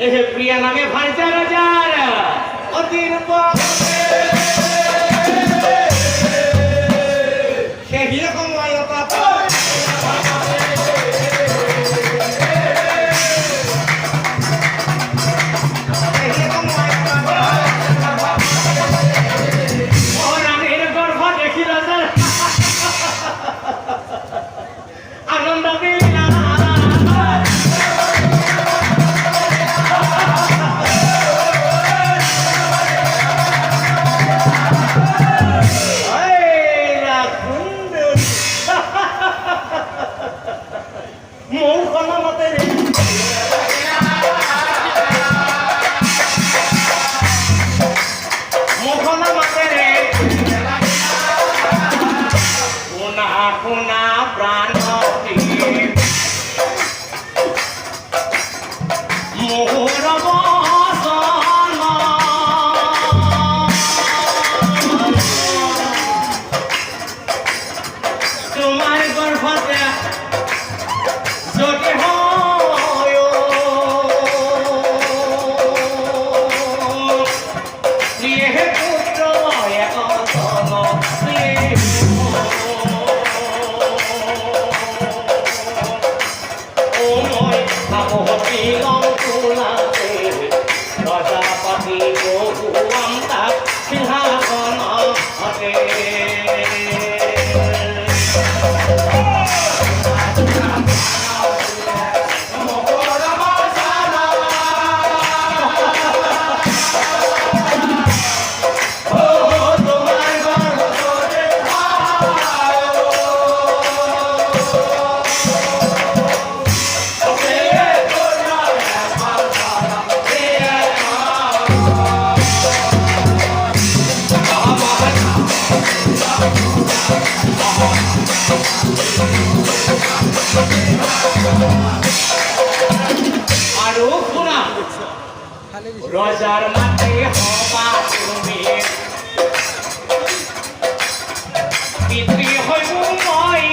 এই প্রিয়া নামে ভাইতে রাজার অধীন সেই রকম রজার মাঠে হবা তুমি পিতৃ হইব মই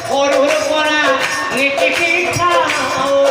সৰুৰ পৰা নীতি শিক্ষাও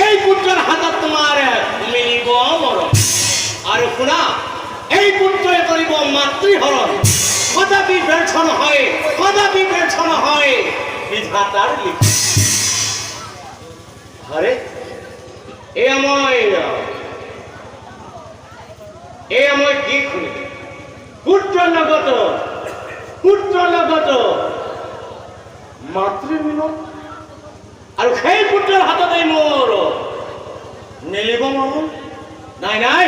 এই পুত্রের হাতত তোমার মিলিব মরণ আর শুনা এই পুত্রে করিব মাতৃহরণ কদাপি ব্যর্থ নহয় কদাপি ব্যর্থ নহয় বিধাতার লিখি আরে এ আমায় কি খুলি পুত্র লগত মাতৃমিলন আর সেই পুত্রের হাততে মোর মিলিব মরণ নাই নাই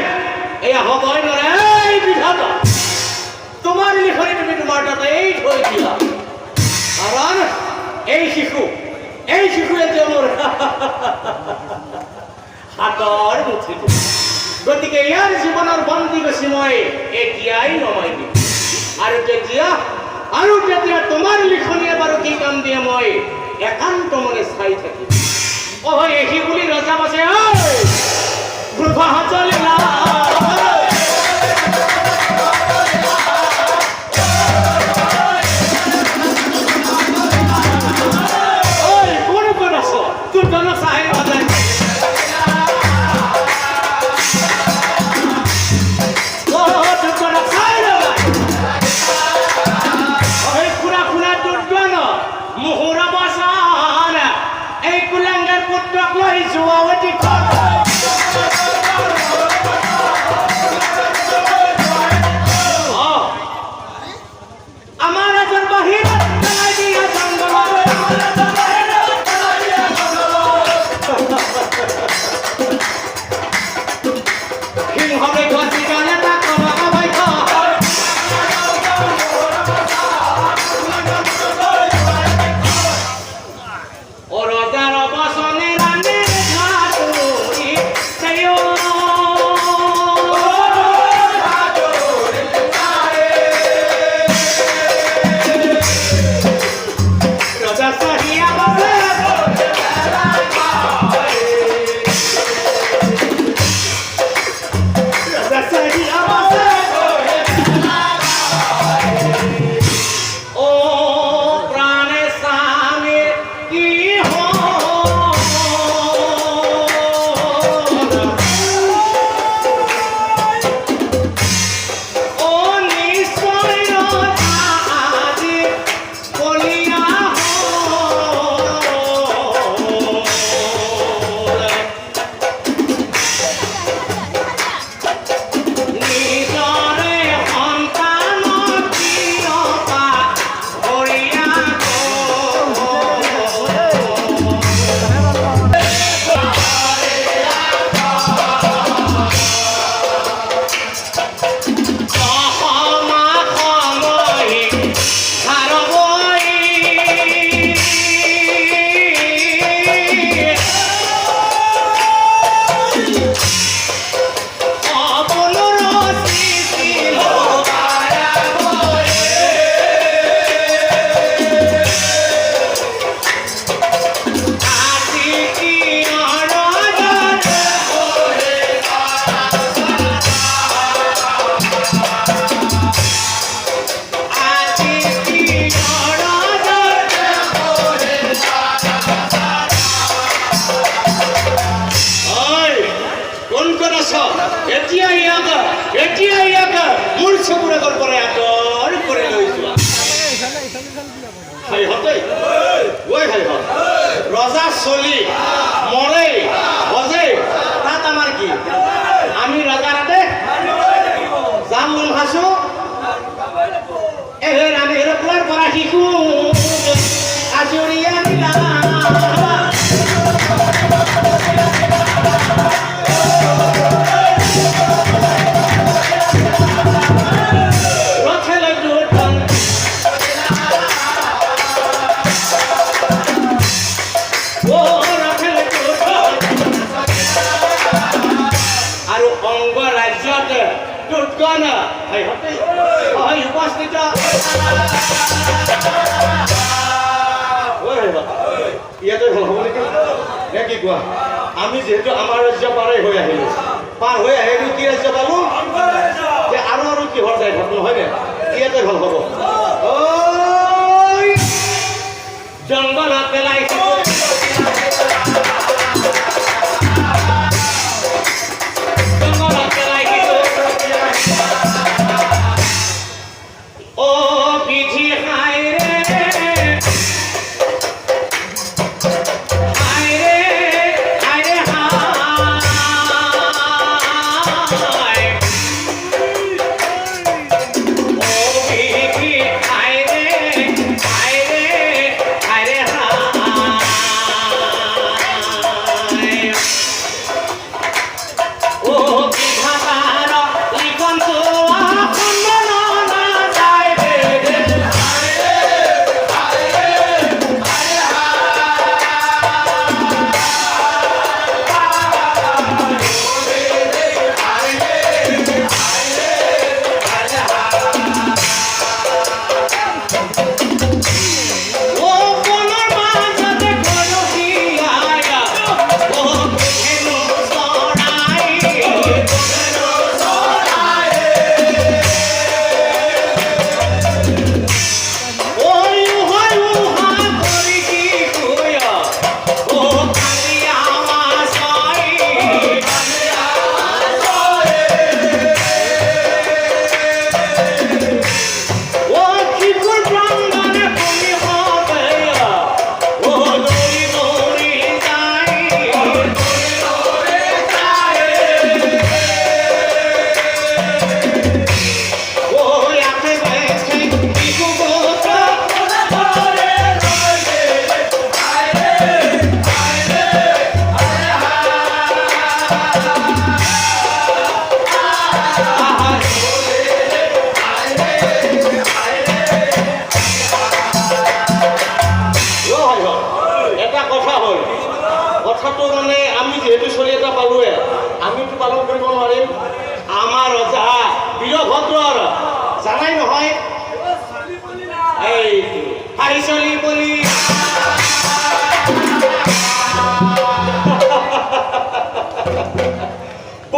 এয়া হবই নরে এই বিধাতা তোমার লিখনি তুমি তোমার তাতে এই থই দিলা কারণ এই শিশু এতিয়া মোর হাতৰ মুঠিত গতিকে ইয়াৰ জীৱনৰ বন্দী গছি মই এতিয়াই নমাই দিম আৰু তেতিয়া তোমাৰ লিখনিয়ে বাৰু কি কাম দিয়ে মই একান্ত মনে চাই থাকিম অ এহি বুলি ৰজা বাছে ঐ রজা চলি মরে বজে তাত আমার কি আমি রজার হাতে যাম মন হাসো এর আমি এরপর পড়া শিখু আজরিয়া দিলা আমি যেহেতু আমার রাজ্য পারে হয়ে আহিলো পার হয়ে আহিলো কি রাজ্য পালো যে আৰু কি হল যায় ভাবলো হয় না ইয়াতে ভাল হব জঙ্গলত পেলাইছো Hi.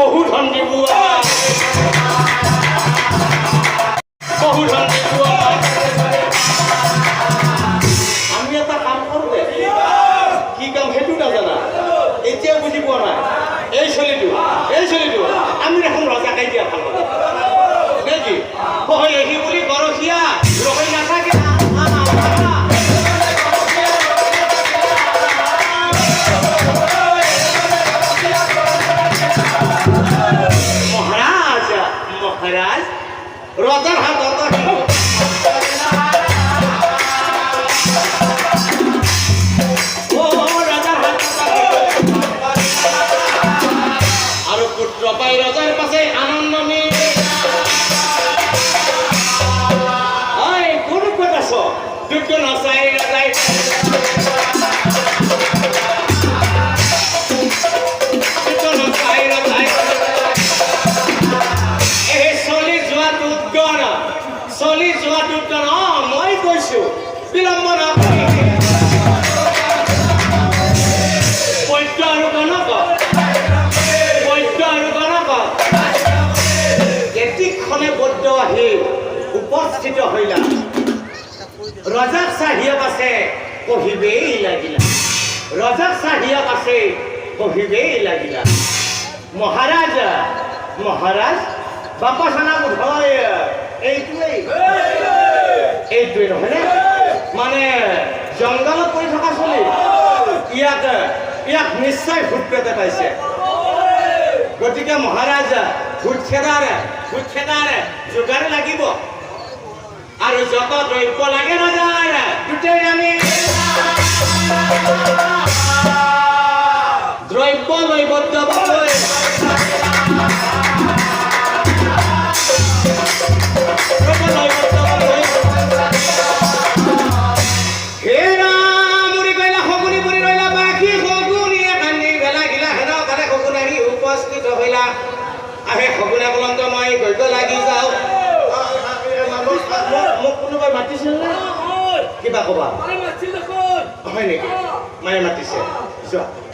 বহু ধন দিব বহু ধন দিব আমি এটা কাম কৰো কি কাম সেইটো নাজানা এতিয়াও বুজি পোৱা নাই এই চলিটো আমি দেখোন ৰজাকাই দিয়া ভাল নেকি হয় এই বুলি গৰখীয়া ৰৈ নাথাকে মহারাজ রজার হাত আর পুত্র পাই রজার পাশে আনন্দ নেই কোন কথা দুটো নচাই রাজাই চলি যোৱাটো মই কৈছো বিলম্ব নকৰি পদ্য আৰু গণক এটিক্ষণে বদ্ধ আহি উপস্থিত হইলা ৰজাক চাহিয়াক আছে কহিবেই লাগিলা মহারাজ বাপা সানা উঠাই এইটোৱে নহয়নে মানে জংঘলত পৰি থকা চলি ইয়াক নিশ্চয় ভূত প্ৰেতে পাইছে গতিকে মহাৰাজ ভূত খেদাৰ যোগাৰ লাগিব আৰু যত দ্ৰব্য লাগে ৰজাৰ গোটেই আমি দ্ৰব্য লৈবদ্ধ আহে সগুনা বলন্ত মই গৈ লাগি যাওঁ মোক কোনোবাই মাতিছিল নে কিবা কবা হয় নেকি মায়ে মাতিছে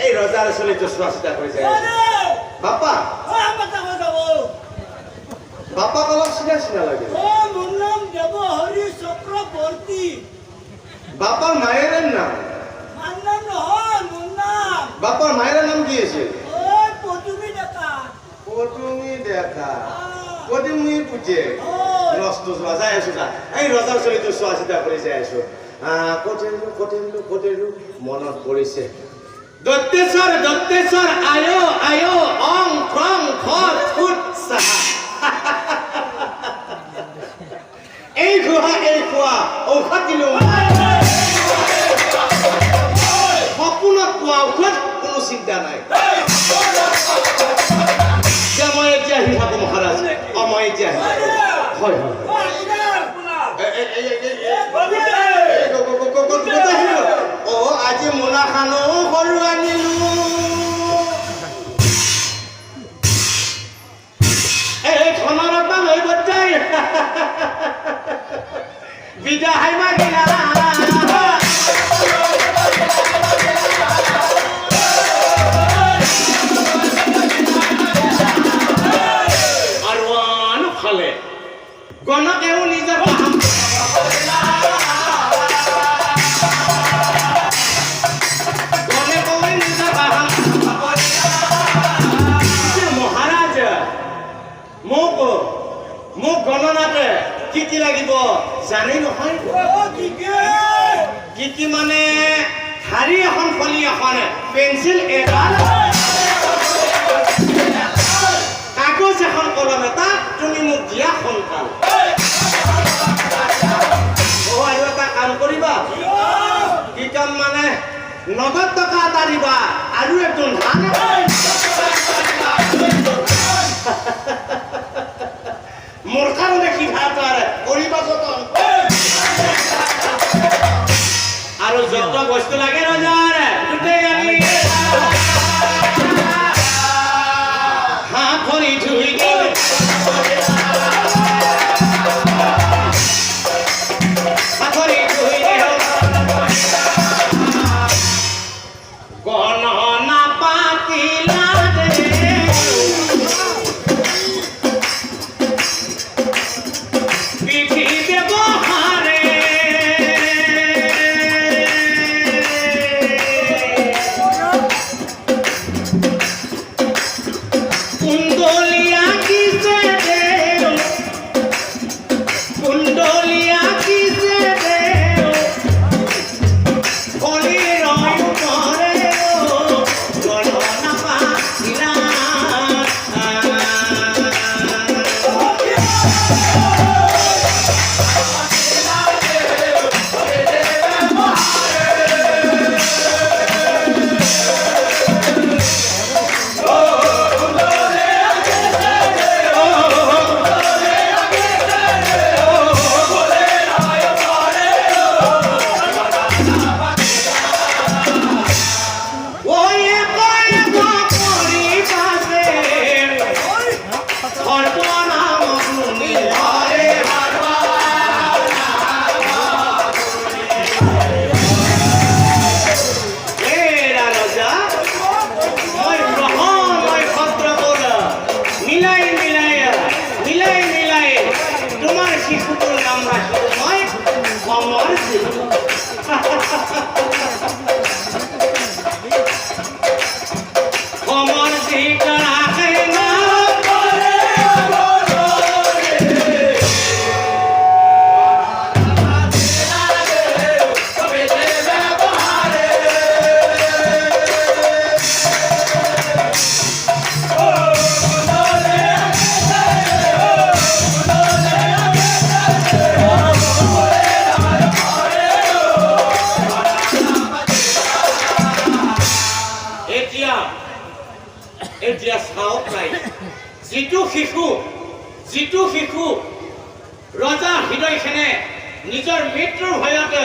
এই ৰজাৰ চলিটো চোৱা চিতা কৰি যায় বাপাক অলপ চিনা লাগে বাপাৰ মায়ের নাম বাপাৰ মায়ের নাম কি আছিল পদুমি পুজে নষ্ট যোৱা যাই আছো এই ৰজাৰ চলিটো চোৱা চিতা কৰি যাই আছো কটেলো মনত পৰিছে দত্তেশ্বৰ আয় অং ফ্ৰং ফৰ ফুট এই খোৱা ঔষধ দিলো সপোনত পোৱা ঔষধ কোনো চিন্তা নাই মই এতিয়া আহি থাকো মহাৰাজ মই এতিয়া হয় আজি মোনাখানো সৰু আনিলো এই ধনৰ পৰা লৈ বজাই বিদা হাই মাগিলা গণকেও নিজৰ মহাৰাজ মোক গণনাতে কি লাগিব জানেই নহয় কি মানে ধাৰি এখন ফলি এখন পেঞ্চিল এডাল কাগজ এখন কলম এটা তুমি মোক দিয়া সোনকাল আৰু এটা কাম কৰিবা কি কাম মানে নগদ টকা এটা দিবা আৰু একজন ধান মোৰ কাৰণে কিবা এটা কৰিবা যতন আৰু যত বস্তু লাগে ৰজাৰ গোটেই আমি হাত ভৰি ধুই গণনা পাতিলা এতিয়া চাওক নাই যিটো শিশু ৰজা হৃদয়খনে নিজৰ মৃত্যুৰ ভয়তে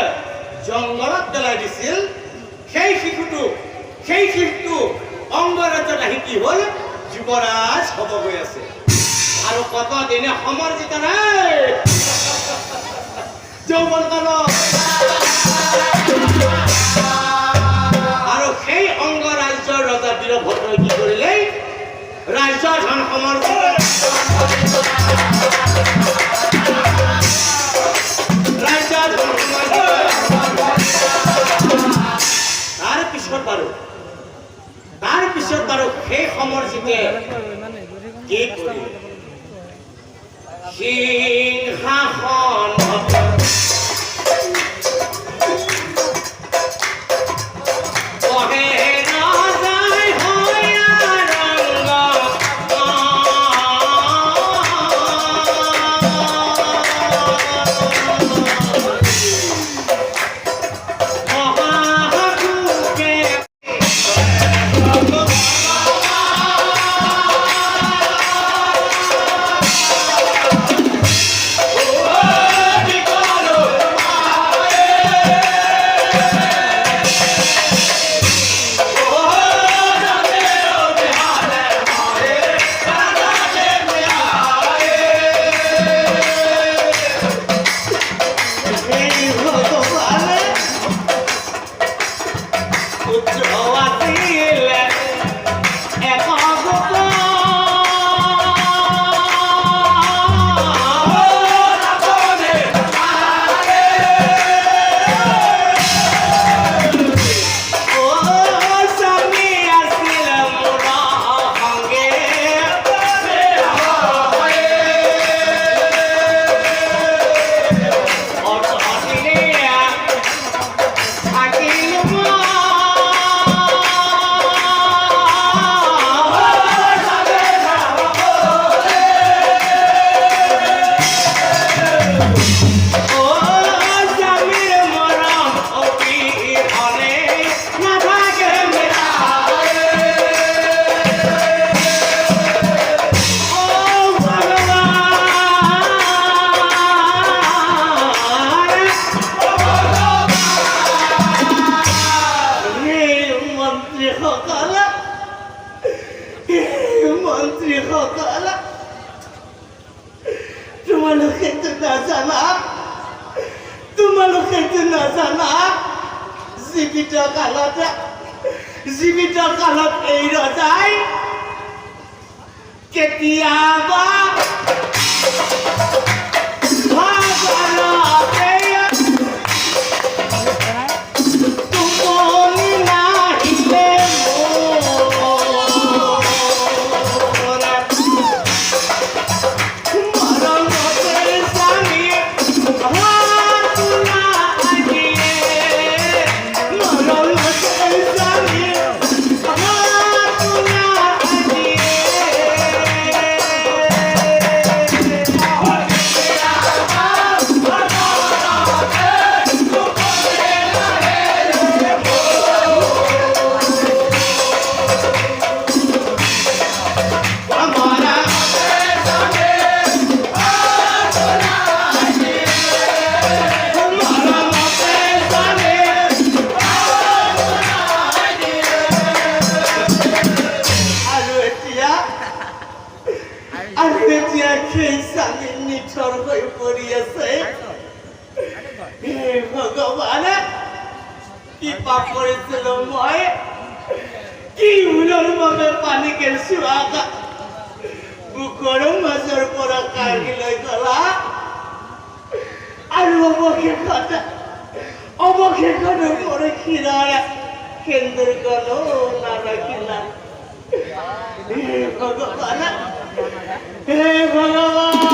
জংঘলত পেলাই দিছিল সেই শিশুটো অংগৰাজ্যত আহি কি হ'ল যুৱৰাজ হ'ব গৈ আছে আৰু কত দিনে সমৰ্জিত নাই যৌৱন কাল আৰু সেই অংগৰাজ্যৰ ৰজা বীৰভদ্ৰই কি কৰিলে ৰাজ্যৰ ধন সমৰ্জিত তাৰ পিছত বাৰু সেই সমৰ্জিতে কি কৰিলে সিংহাসন তোমালোকে নাজানা জীৱিত কালত এই ৰজাই কেতিয়াবা ভগৱানে কি পাপ কৰিছিলো মই কি ভুলৰ বাবে পানীকে চোৱা বুকৰ মাজৰ পৰা কাঢ়ি লৈ গলা আৰু অৱশেষত মোৰ ক্ষীৰৰ সেন্দুৰ গলো নাৰাখিলা ভগৱান হে ভগৱান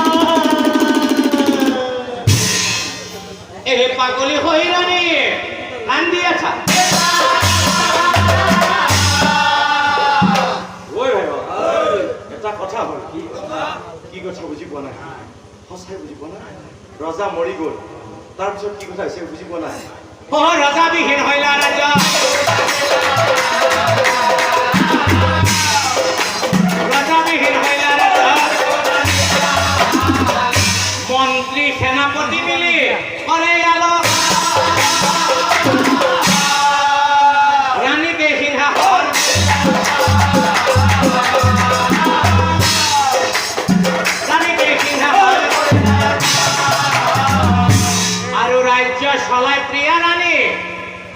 পাগলী হইরানি আন্দি আছা ওই ভাই এটা কথা হল কি কথা বুঝি পোৱা নাই সঁচাই বুঝি পোৱা নাই ৰজা মৰি গল তাৰপিছত কি কথা হৈছে বুঝি পোৱা নাই ৰজা বিহীন হইলা ৰাজা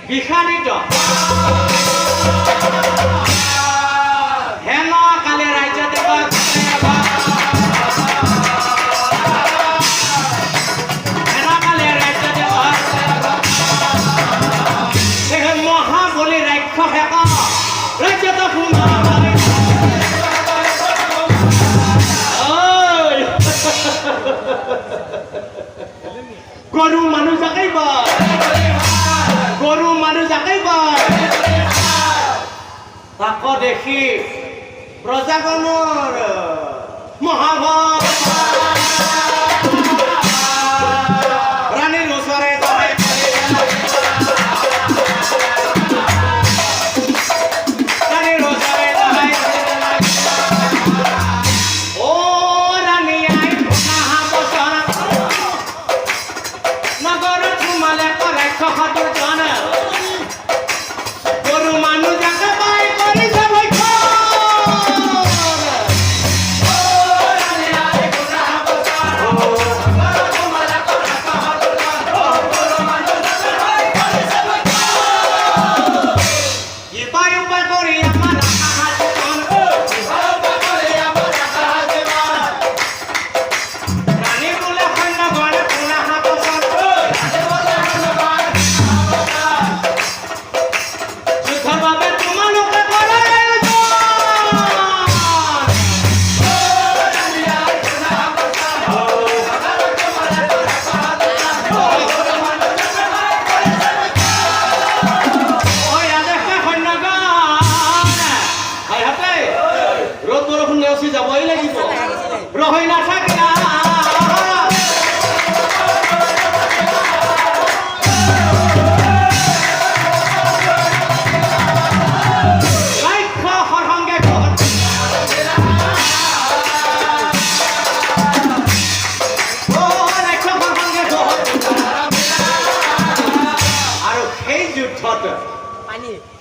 বিশালিত হেন কালে ৰাজ্য দেৱক হেন কালে ৰাজ্য দেৱক মহাবলী ৰাক্ষসে ৰাজ্যত সোমাই গরু মানুষ যাকাই গরু মানুষ যাকাই তাক দেখি প্রজাগণর মহাভাব রানীর ওচরে রানীর ওচরে ও রানী আই নাহা বছর নগর ঘুমালে করে খহাদুর জন গরু মানুষ যাকে পাই করি যাব যাবই লাগিব রহই না থাকে না আৰু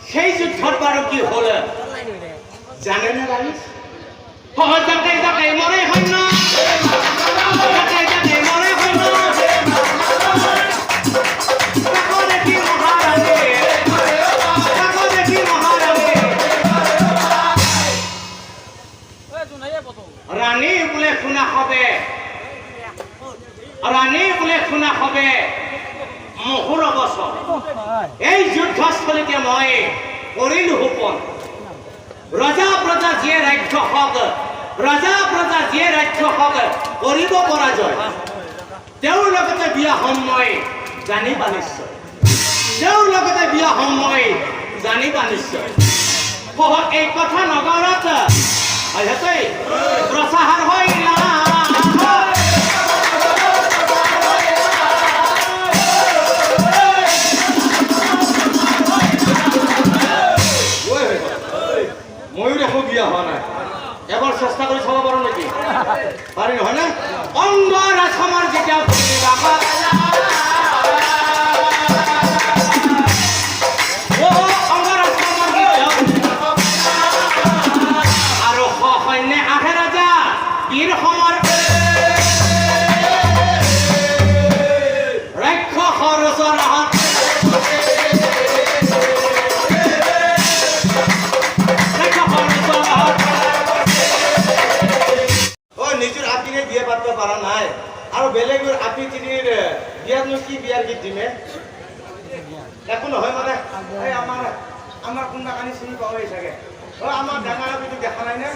সেই যুদ্ধত বাৰু কি হলে জানে না জানিস যাকাই যাকাই মরে হইন যাকাই যাকাই মরে হইন তাকো দেখি মহারানী তাকো দেখি মহারানী রানী বলে শুনা হবে রানী বলে শুনা হবে মুহুর অবসর এই যুদ্ধস্থলীতে মই কৰিলো হুপন ৰজা প্ৰজা যিয়ে ৰাজ্য হক ৰজা প্ৰজা যিয়ে ৰাজ্য হক কৰিব পৰা যায় তেওঁৰ লগতে বিয়া সময় জানিবা নিশ্চয় তেওঁৰ লগতে বিয়া সময় জানিবা নিশ্চয় এই কথা নগৰত হয়তৈ প্ৰচাৰ হয় না এবার চেষ্টা করে চাব পারো নাকি পারি হয় না অঙ্গরাজ আমার যেটা আর সৈন্যে আহে রাজা বীর সমর ৰাক্ষসৰ ওচৰত পারা নাই আর বেলেগের আপি তিনির বিয়ার কি বিয়ার গীত দিমে এখন হয় মানে এই আমার কোনটা কানি চিনি পাওয়াই থাকে ও আমার ডাঙার আপিটো দেখা নাই না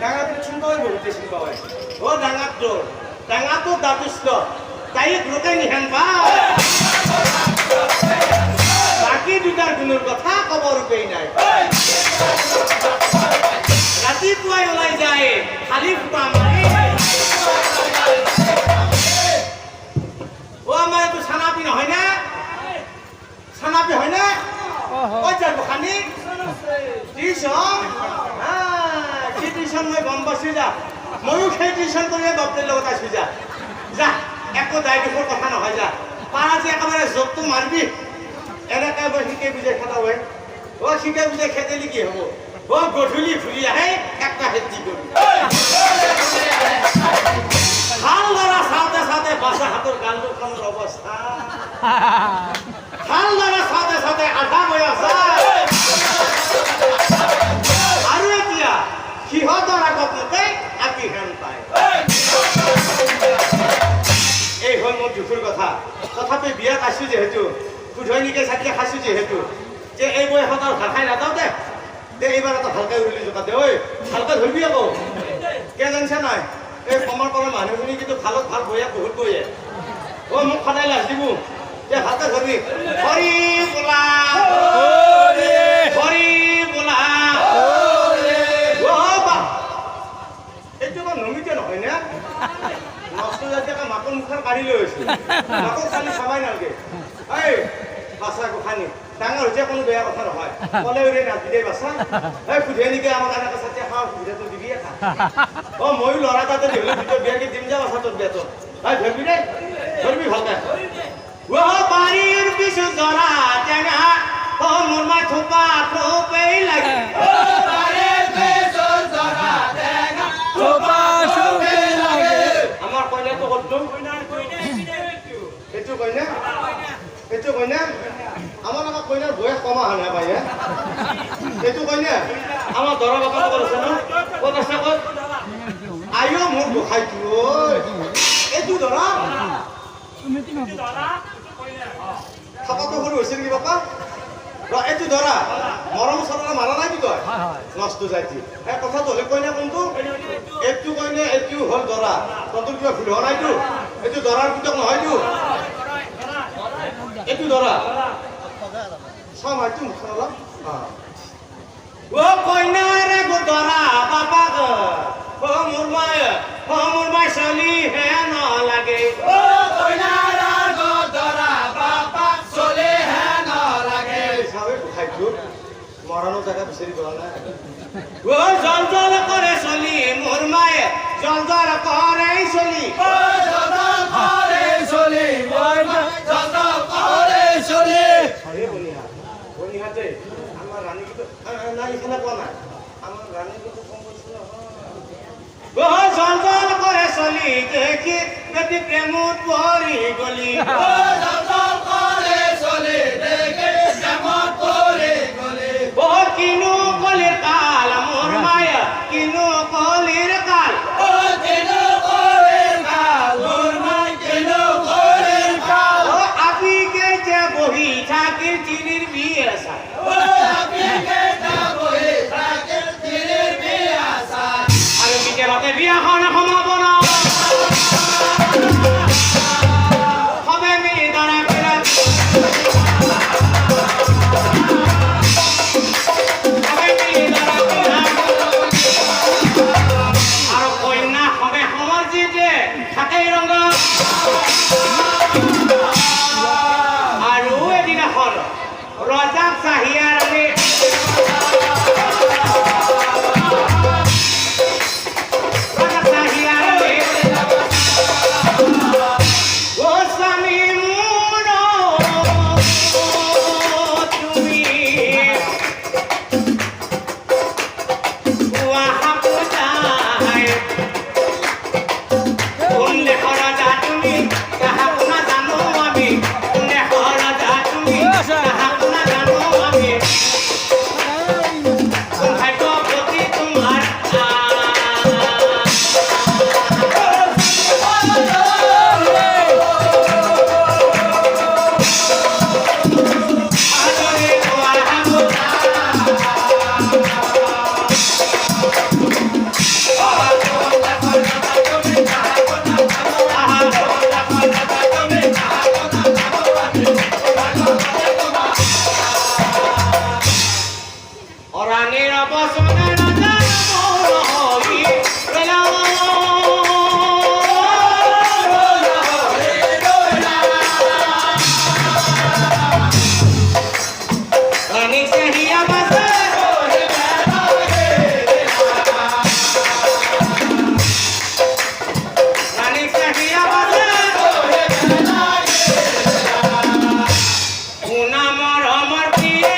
ডাঙার আপিটো চিনি পাওয়াই বহুতে চিনি পাওয়াই ও ডাঙার তো দাতুষ্ট তাই লোকে নিহান পা বাকি দুটার গুণের কথা খবর পেই নাই রাতিপুৱাই ওলাই যায় খালি ফুটা মাৰি ও আমার তো ছানাপি নহয় না ছানাপি হয় না ওই যার দোকানি টিউশন কি টিউশন মই গম পাইছো যা ময়ো সেই টিউশন কৰি বাপদের লগত আছো যা একো দায় দুখৰ কথা নহয় যা পাৰা যে একেবাৰে জবটো মাৰিবি এনেকৈ মই শিকে বুজাই খেলা হয় ও শিকে বুজাই খেদিলে কি হ'ব ও গধূলি ঘূৰি আহে একটা খেতি কৰি হাল ধরা সাথে সাথে বাসা হাতের গান অবস্থা হাল ধরা সাথে সাথে আধা তথাপি বিয়া খাইছোঁ যিহেতু কুধনিকে চাকি খাইছোঁ যিহেতু যে এই বয়সত আৰু ভাল খাই নাযাওঁ দে এইবাৰ এটা ভালকৈ উৰুলি জোকা দে ঐ ভালকৈ ধৰিবি আকৌ কিয় জানিছা নাই এই কমৰ পৰা মানুহখিনি কিন্তু ভালত ভাল বহে বহুত বহে মোক সদায় লাজ দিব যে ভালকৈ ধৰিবি হৰি বোলা হৰি বোলা এইটো মই নমিতে নহয় নে নষ্ট জাতীয় মাকৰ মুখৰ কাঢ়ি লৈ আহিছোঁ মাকক খালি চাবাই নালাগে এই বাছা গোসাঁনী ডাঙৰ হৈছে কোনো বেয়া কথা নহয় ক'লে ওৰে নাতি দে বাছা এই সুধে নেকি আমাক এনেকৈ চাতিয়া খাওঁ সুবিধাটো দিবি খা ময়ো ল'ৰা তাতে ধৰিলোঁ ভিতৰত বিয়াকে দিম যা বাছা তোৰ বিয়াটো ধৰিবি দেই ধৰিবি ভালকৈ বাৰীৰ পিছু জৰা টেঙা মোৰ মাই থোপা থোপেই লাগে আমাৰ কইনাটো ক'ত সেইটো কইনা সেইটো কইনা আমাৰ আকৌ কইনাৰ বয়স কম অহা নাই পাই সেইটো কইনা আমাৰ দৰা বাপা ক'ত আছে ন ক'ত আছে ক'ত আইঅ মোক গোসাঁইটো এইটো দৰা থাপাটো সৰু হৈছে নেকি বাপা এইটো ধৰা মৰম চৰম মাৰা নাই কি তই নষ্ট যাইতি এই কথাটো হ'লে কইনা কোনটো এইটো কইনা এইটো হ'ল দৰা তহঁতৰ কিবা ভুল হোৱা নাইতো এইটো দৰাৰ পুতক নহয়তো এইটো দৰা চাম এইটো মুখ অলপ কইনাৰে দৰা বাপাক মোৰ মাই চলি হে নালাগে মৰাণো জেগা বিচাৰি পোৱা নাই জল জল কৰে চলি মোৰ মায়ে জল জল কৰে চলি বনিহাতে আমাৰ ৰাণী কিন্তু নাই এইফালে পোৱা নাই আমাৰ ৰাণী কিন্তু কম কৈছিল জল জল কৰে চলি দেখি বেটি প্ৰেমত পৰি গলি কিনো কলিৰ কাল মোৰ মায়া কিনো কলিৰ কাল আপিকে যে বহি থাকিল চিনিৰ বিয়ে চাই আৰু ভিতৰতে বিয়াখন সমাব ন সবে মিলি দৰা আৰু এদিনাখন ৰজাক চাহিয়াৰ আমি স্বামী মোৰ তুমি কোন দেশৰ ৰজা তুমি তাহাকো নাজানো আমি কোন দেশৰ ৰজা তুমি তাহাকো নাজানো আমি কোন ভাগ্যৱতী তোমাৰ অৰাণীৰ অৱচনে ৰজা মোৰ হৈ ৰাণীক চাহিয়া বাজে ৰাণীক চাহিয়া বাজে শুনা মৰমৰ প্ৰিয়ে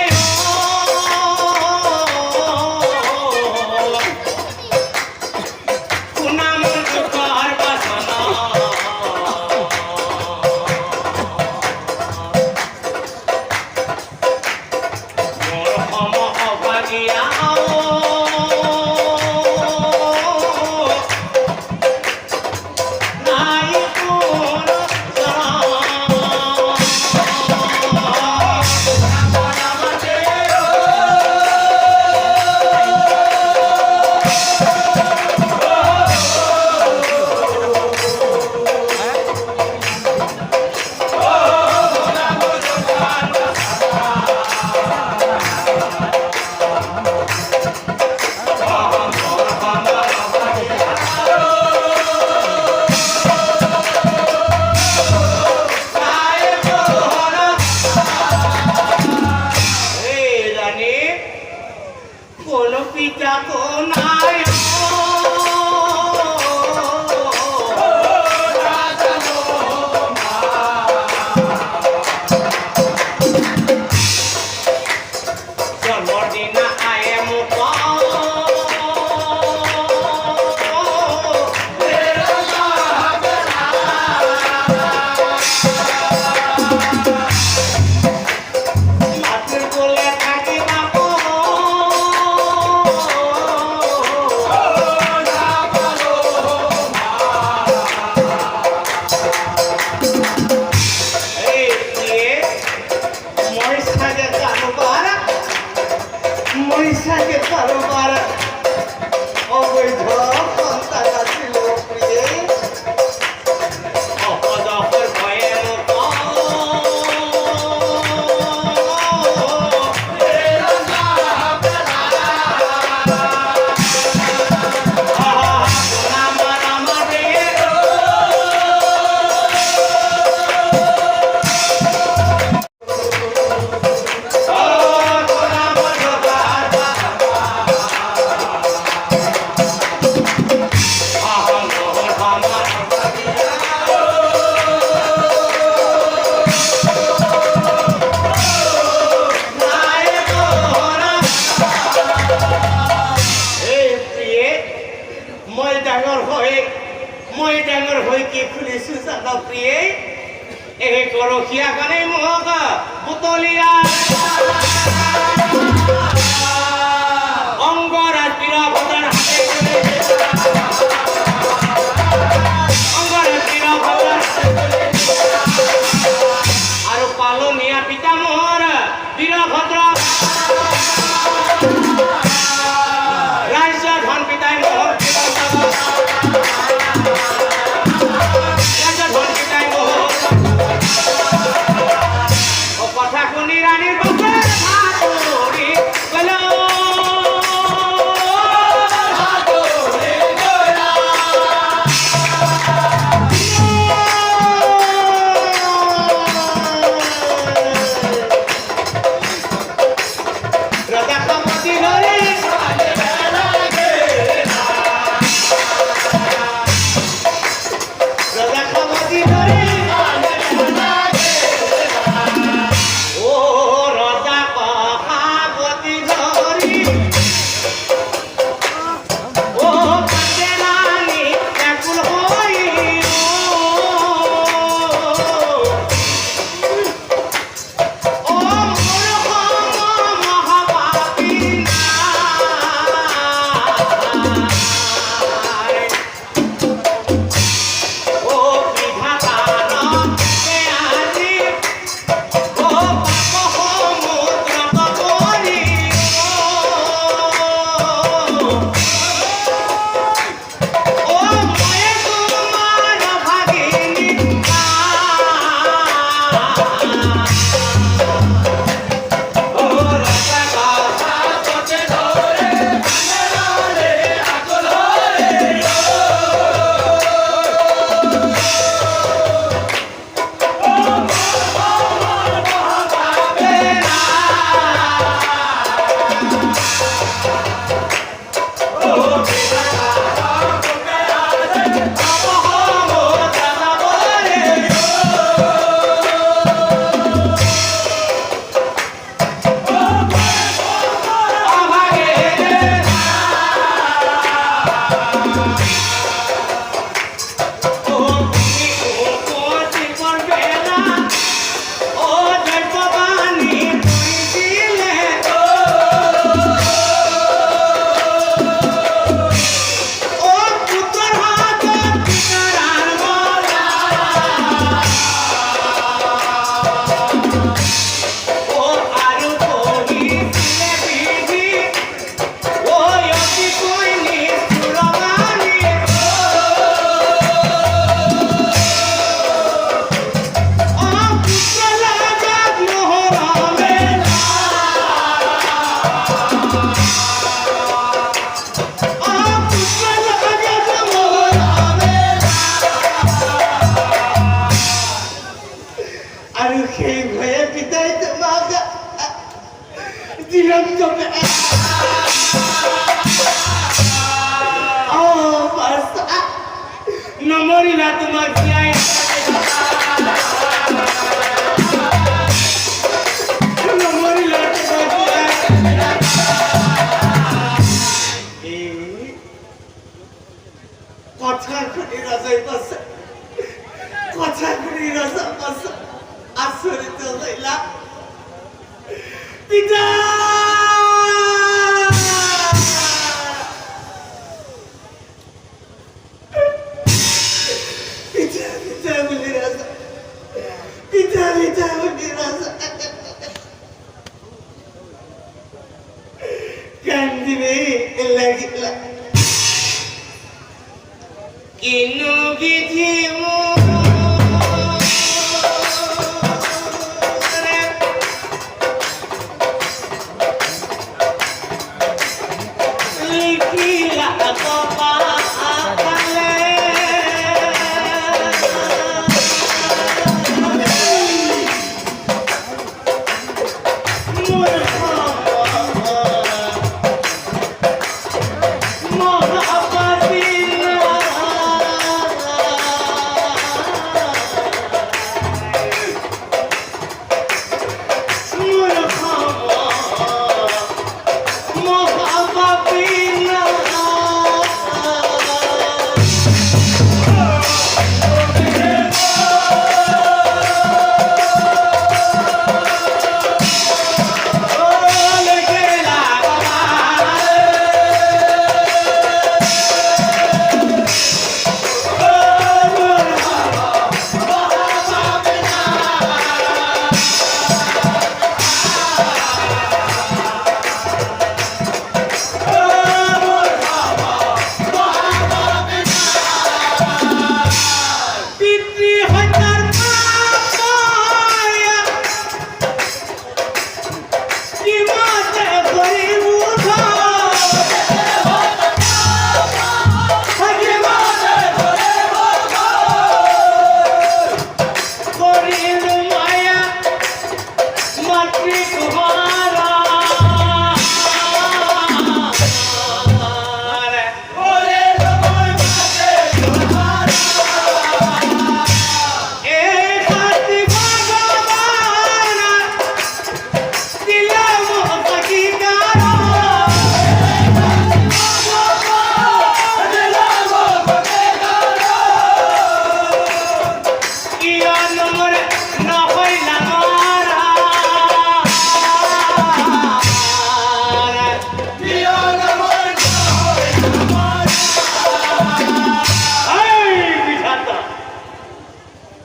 কথা শুনি রানীর বাপের দিলাম তোকে নমরিলা তোমার কথা করে রাজাই পাশে কথা করে রাজা পাশে আশ্চর্য হইলাম পিতা পিতা পিতা বলি রাজা পিতা পিতা বলি রাজা কান্দিবে লাগিলা কিনো গিজিও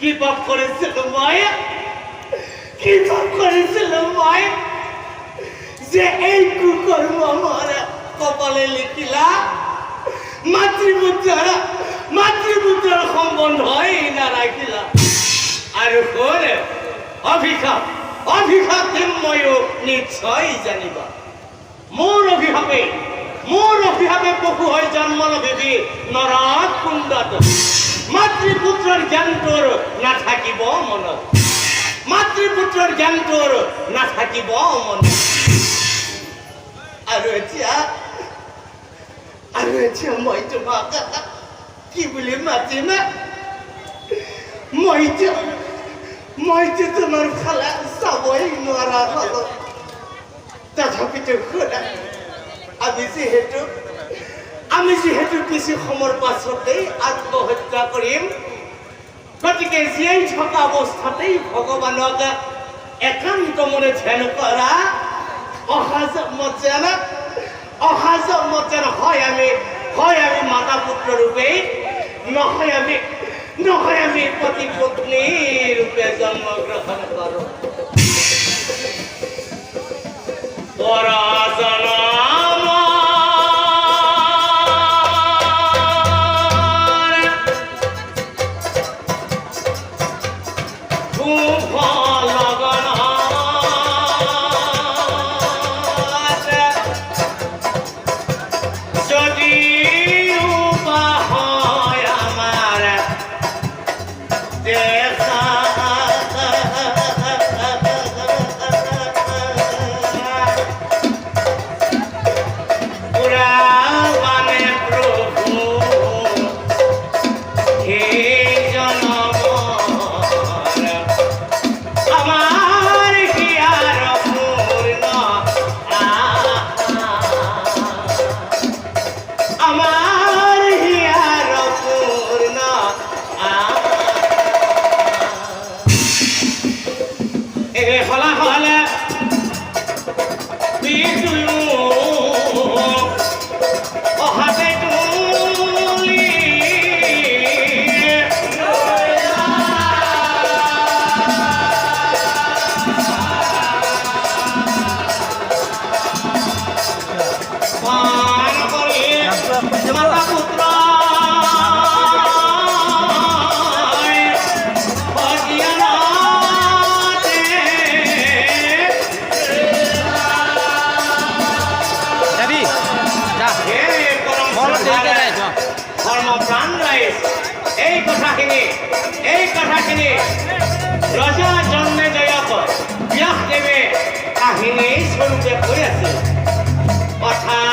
কি পাপ করেছিল মায়া কি পাপ করেছিল মায়া যে এই কুকর্ম আমার কপালে লিখিলা মাতৃপুত্র সম্বন্ধ হয় না রাখিলা আর করে অভিশাপ মই নিশ্চয় জানিবা মোৰ অভিশাপে পশু হৈ জন্ম লবি নৰক কুণ্ডত মাতৃপুত্ৰৰ জ্ঞান তোৰ নাথাকিব মনত মাতৃপুত্ৰৰ জ্ঞান তোৰ নাথাকিব মনত আৰু এতিয়া মই তোমাক কি বুলি মাতিম মইতো তোমাৰ ফালে চাবই নোৱাৰা হলো তথাপিতো শুনা আমি যিহেতু কিছু সময়ৰ পাছতেই আত্মহত্যা কৰিম গতিকে জীয়াই থকা অৱস্থাতেই ভগৱানক একান্ত মনে ধ্যান কৰা অহা জন্মত যেন হয় আমি মাতা পুত্ৰ ৰূপে নহয় আমি পতি পত্নী ৰূপে জন্মগ্ৰহণ কৰোঁ বিজুয়ো অহাতে তুলি পান কৰি মাতা পুত্ৰ ধৰ্মপ্ৰাণ ৰাইজ এই কথাখিনি ৰজা জন্মেজয়ক ব্যাসদেৱে কাহিনী স্বৰূপে কৈ আছিল। অৰ্থাৎ